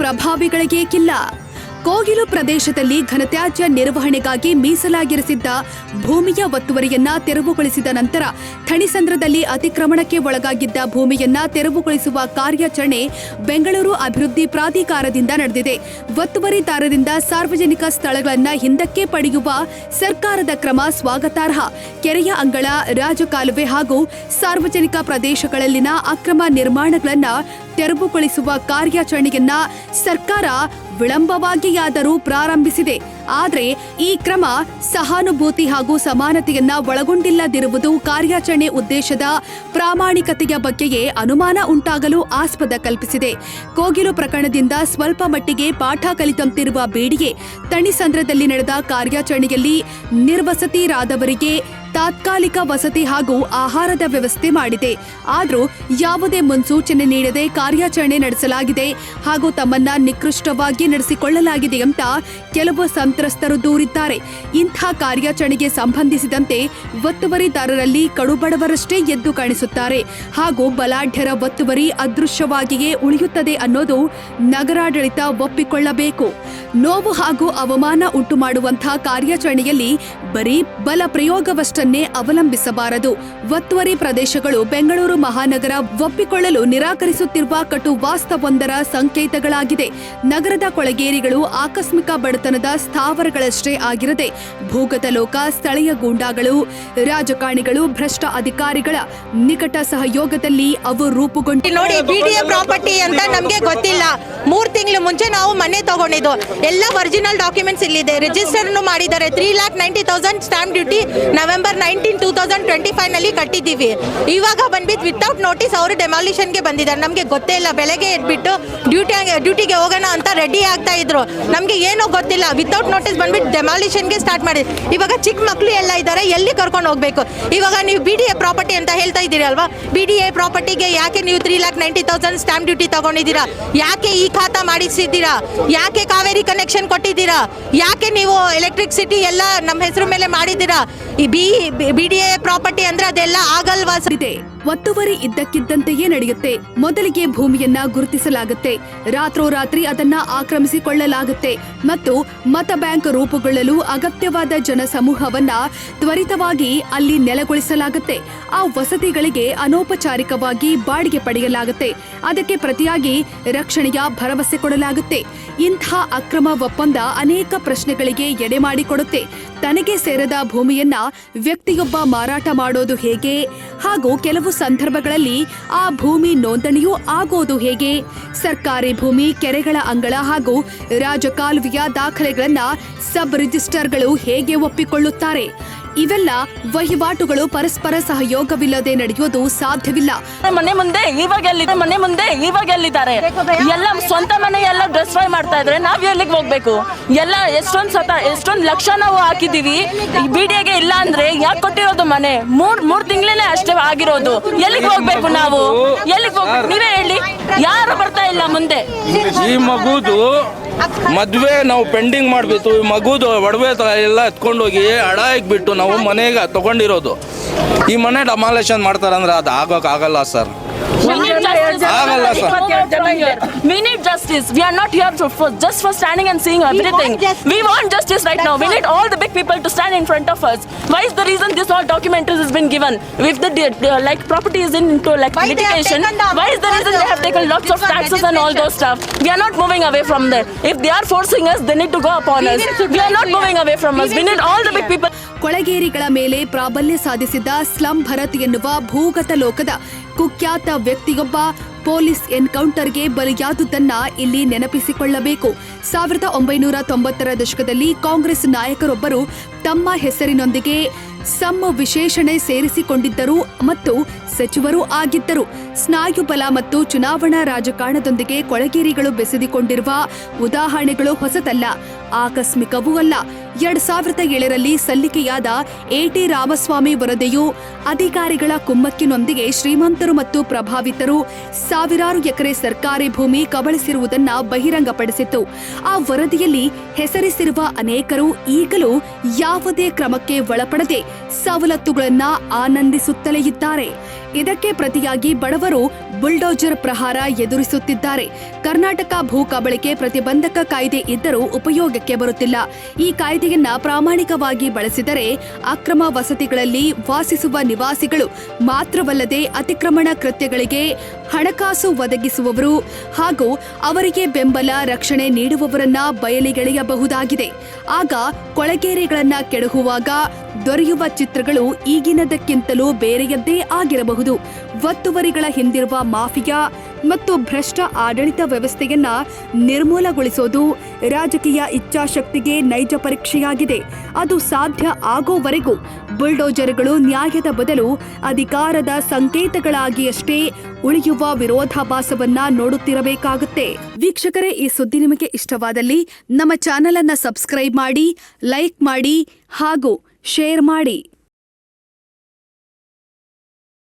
ಪ್ರಭಾವಿಗಳಿಗೇಕಿಲ್ಲ. ಕೋಗಿಲು ಪ್ರದೇಶದಲ್ಲಿ ಘನತ್ಯಾಜ್ಯ ನಿರ್ವಹಣೆಗಾಗಿ ಮೀಸಲಾಗಿರಿಸಿದ್ದ ಭೂಮಿಯ ಒತ್ತುವರಿಯನ್ನ ತೆರವುಗೊಳಿಸಿದ ನಂತರ ಥಣಿಸಂದ್ರದಲ್ಲಿ ಅತಿಕ್ರಮಣಕ್ಕೆ ಒಳಗಾಗಿದ್ದ ಭೂಮಿಯನ್ನ ತೆರವುಗೊಳಿಸುವ ಕಾರ್ಯಾಚರಣೆ ಬೆಂಗಳೂರು ಅಭಿವೃದ್ಧಿ ಪ್ರಾಧಿಕಾರದಿಂದ ನಡೆದಿದೆ. ಒತ್ತುವರಿದಾರರಿಂದ ಸಾರ್ವಜನಿಕ ಸ್ಥಳಗಳನ್ನು ಹಿಂದಕ್ಕೆ ಪಡೆಯುವ ಸರ್ಕಾರದ ಕ್ರಮ ಸ್ವಾಗತಾರ್ಹ. ಕೆರೆಯ ಅಂಗಳ, ರಾಜಕಾಲುವೆ ಹಾಗೂ ಸಾರ್ವಜನಿಕ ಪ್ರದೇಶಗಳಲ್ಲಿನ ಅಕ್ರಮ ನಿರ್ಮಾಣಗಳನ್ನು ತೆರವುಗೊಳಿಸುವ ಕಾರ್ಯಾಚರಣೆಯನ್ನ ಸರ್ಕಾರ ವಿಳಂಬವಾಗಿಯಾದರೂ ಪ್ರಾರಂಭಿಸಿದೆ. ಆದರೆ ಈ ಕ್ರಮ ಸಹಾನುಭೂತಿ ಹಾಗೂ ಸಮಾನತೆಯನ್ನ ಒಳಗೊಂಡಿಲ್ಲದಿರುವುದು ಕಾರ್ಯಾಚರಣೆ ಉದ್ದೇಶದ ಪ್ರಾಮಾಣಿಕತೆಯ ಬಗ್ಗೆಯೇ ಅನುಮಾನ ಉಂಟಾಗಲು ಆಸ್ಪದ ಕಲ್ಪಿಸಿದೆ. ಕೋಗಿಲು ಪ್ರಕರಣದಿಂದ ಸ್ವಲ್ಪ ಮಟ್ಟಿಗೆ ಪಾಠ ಕಲಿತಂತಿರುವ ಬಿಡಿಎ ಥಣಿಸಂದ್ರದಲ್ಲಿ ನಡೆದ ಕಾರ್ಯಾಚರಣೆಯಲ್ಲಿ ನಿರ್ವಸತಿರಾದವರಿಗೆ ತಾತ್ಕಾಲಿಕ ವಸತಿ ಹಾಗೂ ಆಹಾರದ ವ್ಯವಸ್ಥೆ ಮಾಡಿದೆ. ಆದರೂ ಯಾವುದೇ ಮುನ್ಸೂಚನೆ ನೀಡದೆ ಕಾರ್ಯಾಚರಣೆ ನಡೆಸಲಾಗಿದೆ ಹಾಗೂ ತಮ್ಮನ್ನ ನಿಕೃಷ್ಟವಾಗಿ ನಡೆಸಿಕೊಳ್ಳಲಾಗಿದೆ ಅಂತ ಕೆಲವು ಸಂತ್ರಸ್ತರು ದೂರಿದ್ದಾರೆ. ಇಂಥ ಕಾರ್ಯಾಚರಣೆಗೆ ಸಂಬಂಧಿಸಿದಂತೆ ಒತ್ತುವರಿದಾರರಲ್ಲಿ ಕಡುಬಡವರಷ್ಟೇ ಎದ್ದು ಕಾಣಿಸುತ್ತಾರೆ ಹಾಗೂ ಬಲಾಢ್ಯರ ಒತ್ತುವರಿ ಅದೃಶ್ಯವಾಗಿಯೇ ಉಳಿಯುತ್ತದೆ ಅನ್ನೋದು ನಗರಾಡಳಿತ ಒಪ್ಪಿಕೊಳ್ಳಬೇಕು. ನೋವು ಹಾಗೂ ಅವಮಾನ ಉಂಟು ಮಾಡುವಂತಹ ಕಾರ್ಯಾಚರಣೆಯಲ್ಲಿ ಬರೀ ಬಲ ಪ್ರಯೋಗವಷ್ಟನ್ನೇ ಅವಲಂಬಿಸಬಾರದು. ಒತ್ತುವರಿ ಪ್ರದೇಶಗಳು ಬೆಂಗಳೂರು ಮಹಾನಗರ ಒಪ್ಪಿಕೊಳ್ಳಲು ನಿರಾಕರಿಸುತ್ತಿರುವ ಕಟು ವಾಸ್ತವೊಂದರ ಸಂಕೇತಗಳಾಗಿದೆ. ನಗರದ ಕೊಳಗೇರಿಗಳು ಆಕಸ್ಮಿಕ ಬಡತನದ ಸ್ಥಾವರಗಳಷ್ಟೇ ಆಗಿರದೆ ಭೂಗತ ಲೋಕ, ಸ್ಥಳೀಯ ಗೂಂಡಾಗಳು, ರಾಜಕಾರಣಿಗಳು, ಭ್ರಷ್ಟ ಅಧಿಕಾರಿಗಳ ನಿಕಟ ಸಹಯೋಗದಲ್ಲಿ ಅವು ರೂಪುಗೊಂಡು ನೋಡಿ. ಬಿಡಿಎ ಪ್ರಾಪರ್ಟಿ ಅಂತ ನಮ್ಗೆ ಗೊತ್ತಿಲ್ಲ. 3 ತಿಂಗಳು ಮುಂಚೆ ನಾವು ಮನೆ ತಗೊಂಡಿದ್ದು. ಎಲ್ಲ ಒರಿಜಿನಲ್ ಡಾಕ್ಯುಮೆಂಟ್ಸ್ ಇಲ್ಲಿದೆ. ರಿಜಿಸ್ಟರ್ ಮಾಡಿದ್ದಾರೆ. 3,90,000 ಸ್ಟಾಂಪ್ ಡ್ಯೂಟಿ ನವೆಂಬರ್ 19, 2025 ನಲ್ಲಿ ಕಟ್ಟಿದ್ದೀವಿ. ಇವಾಗ ಬಂದ್ಬಿಟ್ಟು ವಿತೌಟ್ ನೋಟಿಸ್ ಅವರು ಡೆಮಾಲಿಷನ್ ಗೆ ಬಂದಿದ್ದಾರೆ. ನಮ್ಗೆ ಗೊತ್ತೇ ಇಲ್ಲ. ಬೆಳಗ್ಗೆ ಎದ್ಬಿಟ್ಟು ಡ್ಯೂಟಿಗೆ ಹೋಗೋಣ ಅಂತ ರೆಡಿ ಆಗ್ತಾ ಇದ್ರು. ನಮ್ಗೆ ಏನೋ ಗೊತ್ತಿಲ್ಲ. ವಿತೌಟ್ ನೋಟಿಸ್ ಬಂದ್ಬಿಟ್ಟು ಡೆಮಾಲಿಷನ್ ಗೆ ಸ್ಟಾರ್ಟ್ ಮಾಡಿ. ಇವಾಗ ಚಿಕ್ಕ ಮಕ್ಕಳು ಎಲ್ಲ ಇದ್ದಾರೆ. ಎಲ್ಲಿ ಕರ್ಕೊಂಡು ಹೋಗ್ಬೇಕು? ಇವಾಗ ನೀವು ಬಿಡಿಎ ಪ್ರಾಪರ್ಟಿ ಅಂತ ಹೇಳ್ತಾ ಇದ್ದೀರಿ ಅಲ್ವಾ? ಬಿಡಿಎ ಪ್ರಾಪರ್ಟಿಗೆ ಯಾಕೆ ನೀವು 3,90,000 ಸ್ಟಾಂಪ್ ಡ್ಯೂಟಿ ತಗೊಂಡಿದ್ದೀರಾ? ಯಾಕೆ ಈ ಖಾತಾ ಮಾಡಿಸಿದ್ದೀರಾ? ಯಾಕೆ ಕಾವೇರಿ ಕನೆಕ್ಷನ್ ಕೊಟ್ಟಿದ್ದೀರಾ? ಯಾಕೆ ನೀವು ಎಲೆಕ್ಟ್ರಿಸಿಟಿ ಎಲ್ಲ ನಮ್ಮ ಹೆಸರು ಮೇಲೆ ಮಾಡಿದ್ದೀರಾ? ಈ ಬಿಡಿಎ ಪ್ರಾಪರ್ಟಿ ಅಂದ್ರೆ ಅದೆಲ್ಲ ಆಗಲ್ವಾ? ಒತ್ತುವರಿ ಇದ್ದಕ್ಕಿದ್ದಂತೆಯೇ ನಡೆಯುತ್ತೆ. ಮೊದಲಿಗೆ ಭೂಮಿಯನ್ನ ಗುರುತಿಸಲಾಗುತ್ತೆ, ರಾತ್ರೋರಾತ್ರಿ ಅದನ್ನ ಆಕ್ರಮಿಸಿಕೊಳ್ಳಲಾಗುತ್ತೆ ಮತ್ತು ಮತ ಬ್ಯಾಂಕ್ ರೂಪುಗೊಳ್ಳಲು ಅಗತ್ಯವಾದ ಜನಸಮೂಹವನ್ನ ತ್ವರಿತವಾಗಿ ಅಲ್ಲಿ ನೆಲೆಗೊಳಿಸಲಾಗುತ್ತೆ. ಆ ವಸತಿಗಳಿಗೆ ಅನೌಪಚಾರಿಕವಾಗಿ ಬಾಡಿಗೆ ಪಡೆಯಲಾಗುತ್ತೆ. ಅದಕ್ಕೆ ಪ್ರತಿಯಾಗಿ ರಕ್ಷಣೆಯ ಭರವಸೆ ಕೊಡಲಾಗುತ್ತೆ. ಇಂಥ ಅಕ್ರಮ ಒಪ್ಪಂದ ಅನೇಕ ಪ್ರಶ್ನೆಗಳಿಗೆ ಎಡೆ ಮಾಡಿಕೊಡುತ್ತೆ. ತನಗೆ ಸೇರದ ಭೂಮಿಯನ್ನ ವ್ಯಕ್ತಿಯೊಬ್ಬ ಮಾರಾಟ ಮಾಡೋದು ಹೇಗೆ ಹಾಗೂ ಕೆಲವು ಸಂದರ್ಭಗಳಲ್ಲಿ ಆ ಭೂಮಿ ನೋಂದಣಿಯೂ ಆಗೋದು ಹೇಗೆ? ಸರ್ಕಾರಿ ಭೂಮಿ, ಕೆರೆಗಳ ಅಂಗಳ ಹಾಗೂ ರಾಜಕಾಲುವೆಯ ದಾಖಲೆಗಳನ್ನ ಸಬ್ ರಿಜಿಸ್ಟರ್ಗಳು ಹೇಗೆ ಒಪ್ಪಿಕೊಳ್ಳುತ್ತಾರೆ? ಇವೆಲ್ಲ ವಹಿವಾಟುಗಳು ಪರಸ್ಪರ ಸಹಯೋಗವಿಲ್ಲದೆ ನಡೆಯೋದು ಸಾಧ್ಯವಿಲ್ಲ. ಮನೆ ಮುಂದೆ ಇವಾಗ ಎಲ್ಲಿದ್ದಾರೆ? ಎಲ್ಲ ಸ್ವಂತ ಮನೆ ಎಲ್ಲ ಡಿಸ್ಟ್ರಾಯ್ ಮಾಡ್ತಾ ಇದ್ರೆ ನಾವ್ ಎಲ್ಲಿಗೆ ಹೋಗ್ಬೇಕು? ಎಲ್ಲ ಎಷ್ಟೊಂದು ಲಕ್ಷ ನಾವು ಹಾಕಿದೀವಿ. ಬಿಡಿಎಗೆ ಇಲ್ಲ ಅಂದ್ರೆ ಯಾಕೆ ಕೊಟ್ಟಿರೋದು ಮನೆ? ಮೂರ್ ತಿಂಗಳೇ ಅಷ್ಟೇ ಆಗಿರೋದು. ಎಲ್ಲಿಗೆ ಹೋಗ್ಬೇಕು ನಾವು? ಎಲ್ಲಿಗೆ ಹೋಗ್ಬೇಕು? ನೀವೇ ಹೇಳಿ. ಯಾರು ಬರ್ತಾ ಇಲ್ಲ ಮುಂದೆ. ಈ ಮಗುದು ಮದ್ವೆ ನಾವು ಪೆಂಡಿಂಗ್ ಮಾಡ್ಬಿಟ್ಟು ಮಗುದು ಒಡವೆ ಎಲ್ಲ ಎತ್ಕೊಂಡೋಗಿ ಅಡ ಇಕ್ಬಿಟ್ಟು ನಾವು ಮನೆಗೆ ತಗೊಂಡಿರೋದು. ಈ ಮನೆ ಡೆಮಾಲಿಷನ್ ಮಾಡ್ತಾರಂದ್ರೆ ಅದು ಆಗಲ್ಲ sir. We need justice. We are not here just for standing and seeing everything. We want justice right now. We need all the big people to stand in front of us. Why is the reason this all documentaries has been given? If the like property is into like litigation, why is the reason they have taken lots of taxes and all those stuff? We are not moving away from there. If they are forcing us, they need to go upon us. We are not moving away from us. We need all the big people. ಕೊಳಗೇರಿಗಳ ಮೇಲೆ ಪ್ರಾಬಲ್ಯ ಸಾಧಿಸಿದ slum Bharat ಎನ್ನುವ ಭೂಗತ ಲೋಕದ ಕುಖ್ಯಾತ ವ್ಯಕ್ತಿಯೊಬ್ಬ police ಎನ್ಕೌಂಟರ್ಗೆ ಬಲಿಯಾದುದನ್ನ ಇಲ್ಲಿ ನೆನಪಿಸಿಕೊಳ್ಳಬೇಕು. 1990ರ ದಶಕದಲ್ಲಿ ಕಾಂಗ್ರೆಸ್ ನಾಯಕರೊಬ್ಬರು ತಮ್ಮ ಹೆಸರಿನೊಂದಿಗೆ ಸಮ್ ವಿಶೇಷಣೆ ಸೇರಿಸಿಕೊಂಡಿದ್ದರು ಮತ್ತು ಸಚಿವರೂ ಆಗಿದ್ದರು. ಸ್ನಾಯುಬಲ ಮತ್ತು ಚುನಾವಣಾ ರಾಜಕಾರಣದೊಂದಿಗೆ ಕೊಳಗೇರಿಗಳು ಬೆಸೆದುಕೊಂಡಿರುವ ಉದಾಹರಣೆಗಳು ಹೊಸತಲ್ಲ, ಆಕಸ್ಮಿಕವೂ ಅಲ್ಲ. 2007ರಲ್ಲಿ ಸಲ್ಲಿಕೆಯಾದ ಎಟಿ ರಾಮಸ್ವಾಮಿ ವರದಿಯು ಅಧಿಕಾರಿಗಳ ಕುಮ್ಮಕ್ಕಿನೊಂದಿಗೆ ಶ್ರೀಮಂತರು ಮತ್ತು ಪ್ರಭಾವಿತರು ಸಾವಿರಾರು ಎಕರೆ ಸರ್ಕಾರಿ ಭೂಮಿ ಕಬಳಿಸಿರುವುದನ್ನು ಬಹಿರಂಗಪಡಿಸಿತ್ತು. ಆ ವರದಿಯಲ್ಲಿ ಹೆಸರಿಸಿರುವ ಅನೇಕರು ಈಗಲೂ ಯಾವುದೇ ಕ್ರಮಕ್ಕೆ ಒಳಪಡದೆ ಸವಲತ್ತುಗಳನ್ನು ಆನಂದಿಸುತ್ತಲೇ ಇದ್ದಾರೆ. ಇದಕ್ಕೆ ಪ್ರತಿಯಾಗಿ ಬಡವರು ಬುಲ್ಡೋಜರ್ ಪ್ರಹಾರ ಎದುರಿಸುತ್ತಿದ್ದಾರೆ. ಕರ್ನಾಟಕ ಭೂ ಕಬಳಿಕೆ ಪ್ರತಿಬಂಧಕ ಕಾಯ್ದೆ ಇದ್ದರೂ ಉಪಯೋಗಕ್ಕೆ ಬರುತ್ತಿಲ್ಲ. ಈ ಕಾಯ್ದೆಯನ್ನ ಪ್ರಾಮಾಣಿಕವಾಗಿ ಬಳಸಿದರೆ ಅಕ್ರಮ ವಸತಿಗಳಲ್ಲಿ ವಾಸಿಸುವ ನಿವಾಸಿಗಳು ಮಾತ್ರವಲ್ಲದೆ ಅತಿಕ್ರಮಣ ಕೃತ್ಯಗಳಿಗೆ ಹಣಕಾಸು ಒದಗಿಸುವವರು ಹಾಗೂ ಅವರಿಗೆ ಬೆಂಬಲ ರಕ್ಷಣೆ ನೀಡುವವರನ್ನ ಬಯಲಿಗೆಳೆಯಬಹುದಾಗಿದೆ. ಆಗ ಕೊಳಗೇರಿಗಳನ್ನ ಕೆಡಹುವಾಗ ದೊರೆಯುವ ಚಿತ್ರಗಳು ಈಗಿನದಕ್ಕಿಂತಲೂ ಬೇರೆಯದ್ದೇ ಆಗಿರಬಹುದು. ಒತ್ತುವರಿಗಳ ಹಿಂದಿರುವ ಮಾಫಿಯಾ ಮತ್ತು ಭ್ರಷ್ಟ ಆಡಳಿತ ವ್ಯವಸ್ಥೆಯನ್ನ ನಿರ್ಮೂಲಗೊಳಿಸೋದು ರಾಜಕೀಯ ಇಚ್ಛಾಶಕ್ತಿಗೆ ನೈಜ ಪರೀಕ್ಷೆಯಾಗಿದೆ. ಅದು ಸಾಧ್ಯ ಆಗೋವರೆಗೂ ಬುಲ್ಡೋಜರ್ಗಳು ನ್ಯಾಯದ ಬದಲು ಅಧಿಕಾರದ ಸಂಕೇತಗಳಾಗಿಯಷ್ಟೇ ಉಳಿಯುವ ವಿರೋಧಾಭಾಸವನ್ನ ನೋಡುತ್ತಿರಬೇಕಾಗುತ್ತೆ. ವೀಕ್ಷಕರೇ, ಈ ಸುದ್ದಿ ನಿಮಗೆ ಇಷ್ಟವಾದಲ್ಲಿ ನಮ್ಮ ಚಾನೆಲ್ ಅನ್ನ ಸಬ್ಸ್ಕ್ರೈಬ್ ಮಾಡಿ, ಲೈಕ್ ಮಾಡಿ ಹಾಗೂ ಶೇರ್ ಮಾಡಿ.